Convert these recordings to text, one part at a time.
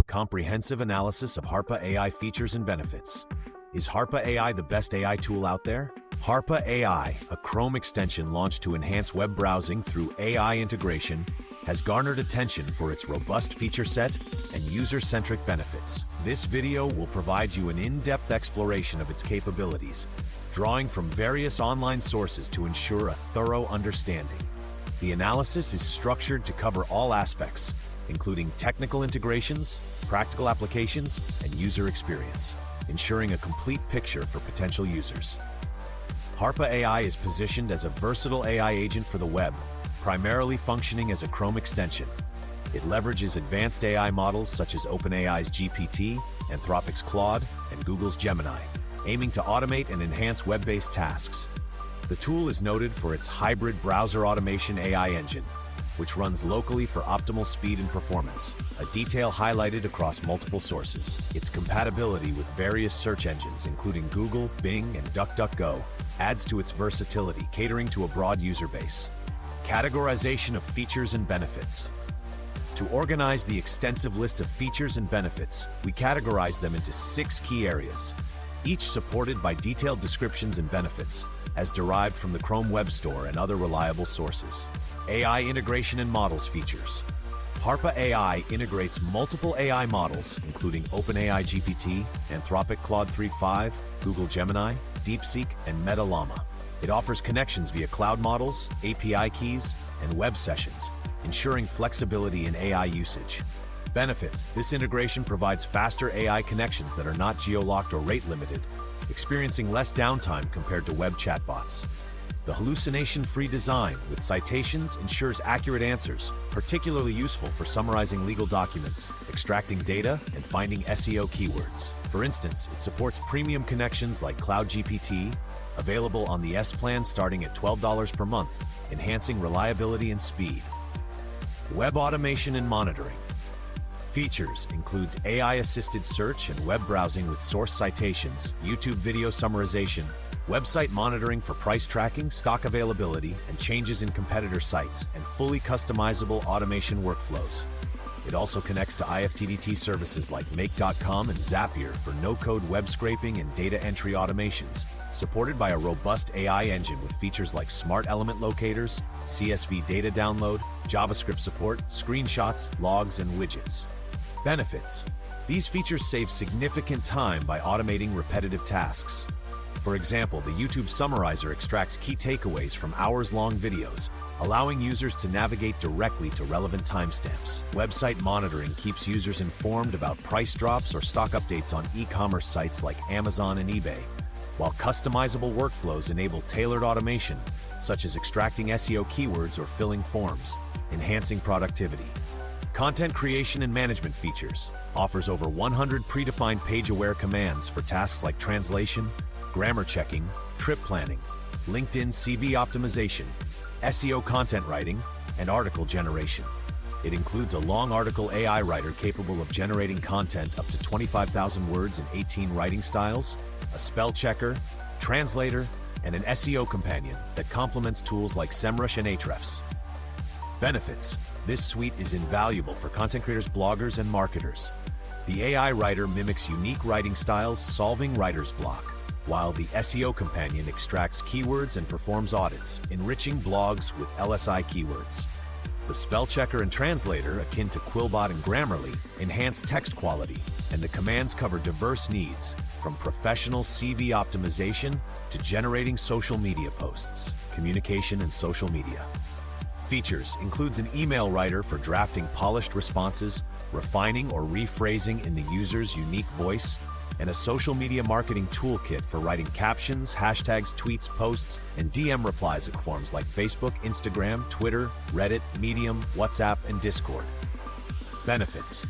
Comprehensive analysis of Harpa AI features and benefits. Is Harpa AI the best AI tool out there? Harpa AI, a Chrome extension launched to enhance web browsing through AI integration, has garnered attention for its robust feature set and user-centric benefits. This video will provide you an in-depth exploration of its capabilities, drawing from various online sources to ensure a thorough understanding. The analysis is structured to cover all aspects, including technical integrations, practical applications, and user experience, ensuring a complete picture for potential users. Harpa AI is positioned as a versatile AI agent for the web, primarily functioning as a Chrome extension. It leverages advanced AI models such as OpenAI's GPT, Anthropic's Claude, and Google's Gemini, aiming to automate and enhance web-based tasks. The tool is noted for its hybrid browser automation AI engine, which runs locally for optimal speed and performance, a detail highlighted across multiple sources. Its compatibility with various search engines, including Google, Bing, and DuckDuckGo, adds to its versatility, catering to a broad user base. Categorization of features and benefits. To organize the extensive list of features and benefits, we categorize them into 6 key areas, each supported by detailed descriptions and benefits, as derived from the Chrome Web Store and other reliable sources. AI integration and models features. Harpa AI integrates multiple AI models, including OpenAI GPT, Anthropic Claude 3.5, Google Gemini, DeepSeek, and Meta Llama. It offers connections via cloud models, API keys, and web sessions, ensuring flexibility in AI usage. Benefits. This integration provides faster AI connections that are not geo-locked or rate-limited, experiencing less downtime compared to web chatbots. The hallucination-free design with citations ensures accurate answers, particularly useful for summarizing legal documents, extracting data, and finding SEO keywords. For instance, it supports premium connections like CloudGPT, available on the S plan starting at $12 per month, enhancing reliability and speed. Web automation and monitoring. Features includes AI-assisted search and web browsing with source citations, YouTube video summarization, website monitoring for price tracking, stock availability, and changes in competitor sites, and fully customizable automation workflows. It also connects to IFTTT services like Make.com and Zapier for no-code web scraping and data entry automations, supported by a robust AI engine with features like smart element locators, CSV data download, JavaScript support, screenshots, logs, and widgets. Benefits. These features save significant time by automating repetitive tasks. For example, the YouTube Summarizer extracts key takeaways from hours-long videos, allowing users to navigate directly to relevant timestamps. Website monitoring keeps users informed about price drops or stock updates on e-commerce sites like Amazon and eBay, while customizable workflows enable tailored automation, such as extracting SEO keywords or filling forms, enhancing productivity. Content creation and management features offers over 100 predefined page-aware commands for tasks like translation, grammar checking, trip planning, LinkedIn CV optimization, SEO content writing, and article generation. It includes a long article AI writer capable of generating content up to 25,000 words in 18 writing styles, a spell checker, translator, and an SEO companion that complements tools like SEMrush and Ahrefs. Benefits. This suite is invaluable for content creators, bloggers, and marketers. The AI writer mimics unique writing styles, solving writer's block, while the SEO companion extracts keywords and performs audits, enriching blogs with LSI keywords. The spell checker and translator, akin to Quillbot and Grammarly, enhance text quality, and the commands cover diverse needs, from professional CV optimization to generating social media posts, communication and social media. Features includes an email writer for drafting polished responses, refining or rephrasing in the user's unique voice, and a social media marketing toolkit for writing captions, hashtags, tweets, posts, and DM replies at forums like Facebook, Instagram, Twitter, Reddit, Medium, WhatsApp, and Discord. Benefits.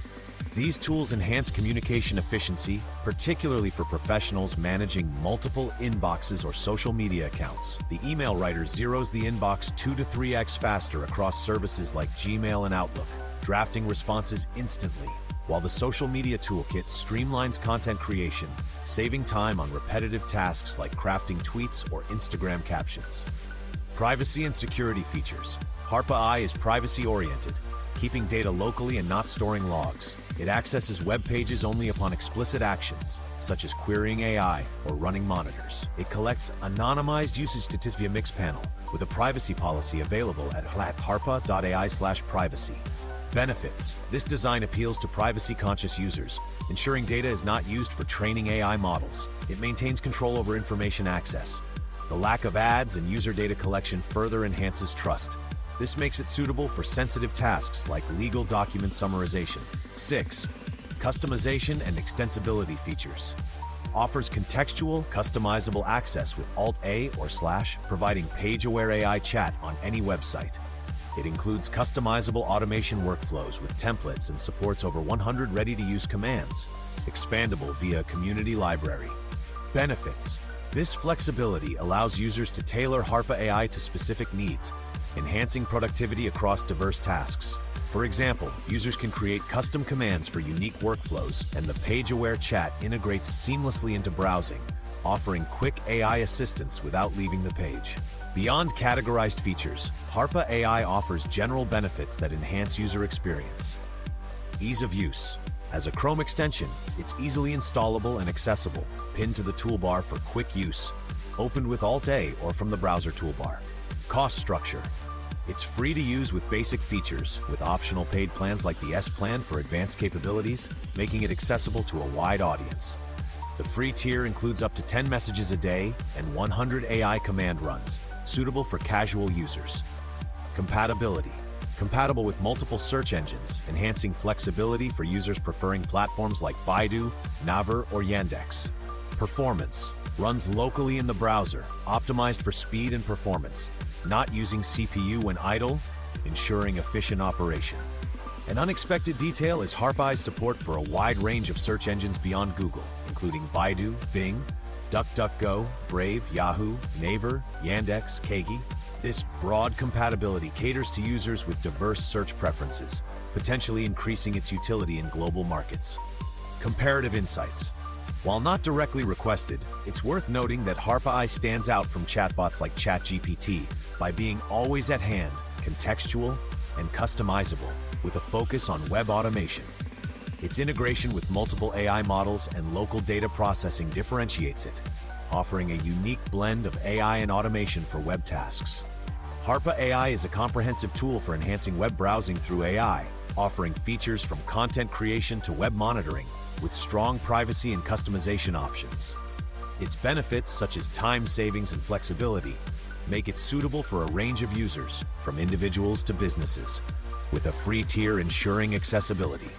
These tools enhance communication efficiency, particularly for professionals managing multiple inboxes or social media accounts. The email writer zeroes the inbox 2 to 3x faster across services like Gmail and Outlook, drafting responses instantly, while the social media toolkit streamlines content creation, saving time on repetitive tasks like crafting tweets or Instagram captions. Privacy and security features. Harpa Ai is privacy-oriented, keeping data locally and not storing logs. It accesses web pages only upon explicit actions, such as querying AI or running monitors. It collects anonymized usage statistics via Mixpanel, with a privacy policy available at harpa.ai/privacy. Benefits. This design appeals to privacy-conscious users, ensuring data is not used for training AI models. It maintains control over information access. The lack of ads and user data collection further enhances trust. This makes it suitable for sensitive tasks like legal document summarization. 6. Customization and extensibility features. Offers contextual, customizable access with Alt-A or /, providing page-aware AI chat on any website. It includes customizable automation workflows with templates and supports over 100 ready-to-use commands, expandable via a community library. Benefits. This flexibility allows users to tailor Harpa AI to specific needs, enhancing productivity across diverse tasks. For example, users can create custom commands for unique workflows, and the page-aware chat integrates seamlessly into browsing, offering quick AI assistance without leaving the page. Beyond categorized features, Harpa AI offers general benefits that enhance user experience. Ease of use. As a Chrome extension, it's easily installable and accessible, pinned to the toolbar for quick use, opened with Alt-A or from the browser toolbar. Cost structure. It's free to use with basic features, with optional paid plans like the S plan for advanced capabilities, making it accessible to a wide audience. The free tier includes up to 10 messages a day and 100 AI command runs, suitable for casual users. Compatibility. Compatible with multiple search engines, enhancing flexibility for users preferring platforms like Baidu, Naver, or Yandex. Performance. Runs locally in the browser, optimized for speed and performance, not using CPU when idle, ensuring efficient operation. An unexpected detail is Harpai's support for a wide range of search engines beyond Google, including Baidu, Bing, DuckDuckGo, Brave, Yahoo, Naver, Yandex, Kagi. This broad compatibility caters to users with diverse search preferences, potentially increasing its utility in global markets. Comparative insights. While not directly requested, it's worth noting that Harpa Ai stands out from chatbots like ChatGPT by being always at hand, contextual, and customizable, with a focus on web automation. Its integration with multiple AI models and local data processing differentiates it, offering a unique blend of AI and automation for web tasks. Harpa AI is a comprehensive tool for enhancing web browsing through AI, offering features from content creation to web monitoring, with strong privacy and customization options. Its benefits, such as time savings and flexibility, make it suitable for a range of users, from individuals to businesses, with a free tier ensuring accessibility.